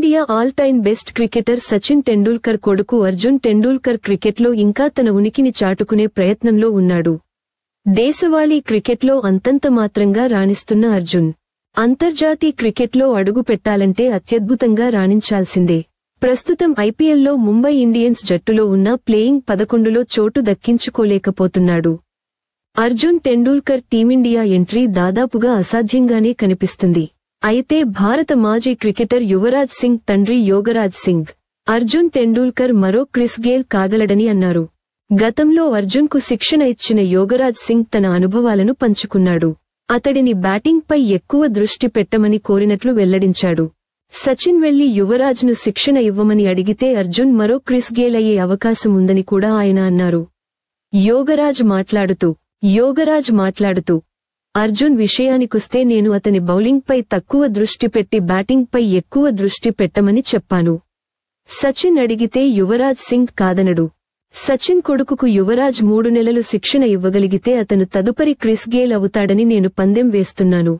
Team India all time best cricketer Sachin Tendulkar కొడుకు అర్జున్ టెండూల్కర్ క్రికెట్లో ఇంకా తన ఉనికిని చాటుకునే ప్రయత్నంలో ఉన్నాడు. దేశవాళీ క్రికెట్లో అంతంత మాత్రంగా రాణిస్తున్న అర్జున్ అంతర్జాతీయ క్రికెట్లో అడుగు పెట్టాలంటే అత్యద్భుతంగా రాణించాల్సిందే. ప్రస్తుతం ఐపీఎల్లో ముంబై ఇండియన్స్ జట్టులో ఉన్న ప్లేయింగ్ 11లో చోటు దక్కించుకోలేకపోతున్నాడు. అర్జున్ టెండూల్కర్ టీమిండియా ఎంట్రీ దాదాపుగా అసాధ్యంగానే కనిపిస్తుంది. అయితే భారత మాజీ క్రికెటర్ యువరాజ్ సింగ్ తండ్రి యోగరాజ్ సింగ్ అర్జున్ టెండూల్కర్ మరో క్రిస్ గేల్ కాగలడని అన్నారు. గతంలో అర్జున్కు శిక్షణ ఇచ్చిన యోగరాజ్ సింగ్ తన అనుభవాలను పంచుకున్నాడు. అతడిని బ్యాటింగ్పై ఎక్కువ దృష్టి పెట్టమని కోరినట్లు వెల్లడించాడు. సచిన్ వెళ్లి యువరాజ్ను శిక్షణ ఇవ్వమని అడిగితే అర్జున్ మరో క్రిస్ గేల్ అయ్యే అవకాశం ఉందని కూడా ఆయన అన్నారు. యోగరాజ్ మాట్లాడుతూ అర్జున్ విషయానికొస్తే నేను అతని బౌలింగ్పై తక్కువ దృష్టి పెట్టి బ్యాటింగ్పై ఎక్కువ దృష్టి పెట్టమని చెప్పాను. సచిన్ అడిగితే యువరాజ్ సింగ్ కాదనడు. సచిన్ కొడుకుకు యువరాజ్ 3 నెలలు శిక్షణ ఇవ్వగలిగితే అతను తదుపరి క్రిస్ గేల్ అవుతాడని నేను పందెం వేస్తున్నాను.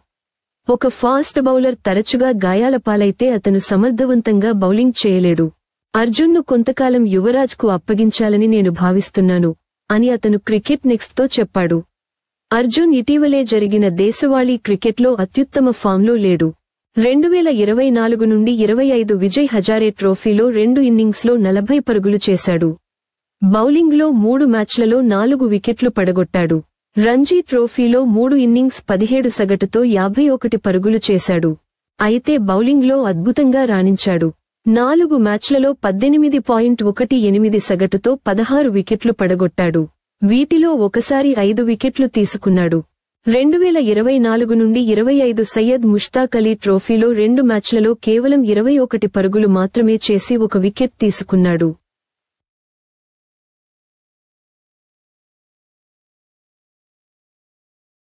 ఒక ఫాస్ట్ బౌలర్ తరచుగా గాయాల పాలైతే అతను సమర్థవంతంగా బౌలింగ్ చేయలేడు. అర్జున్ను కొంతకాలం యువరాజ్కు అప్పగించాలని నేను భావిస్తున్నాను అని అతను క్రికెట్ నెక్స్ట్తో చెప్పాడు. అర్జున్ ఇటీవలే జరిగిన దేశవాళీ క్రికెట్లో అత్యుత్తమ ఫామ్లో లేడు. 2024 నుండి 25 విజయ్ హజారే ట్రోఫీలో 2 ఇన్నింగ్స్లో 40 పరుగులు చేశాడు. బౌలింగ్లో 3 మ్యాచ్లలో 4 వికెట్లు పడగొట్టాడు. రంజీ ట్రోఫీలో 3 ఇన్నింగ్స్ 17 సగటుతో 51 పరుగులు చేశాడు. అయితే బౌలింగ్లో అద్భుతంగా రాణించాడు. 4 మ్యాచ్లలో 18.18 సగటుతో 16 వికెట్లు పడగొట్టాడు. వీటిలో ఒకసారి 5 వికెట్లు తీసుకున్నాడు. 2024 నుండి 25 సయ్యద్ ముష్తాక్ అలీ ట్రోఫీలో 2 మ్యాచ్లలో కేవలం 21 పరుగులు మాత్రమే చేసి 1 వికెట్ తీసుకున్నాడు.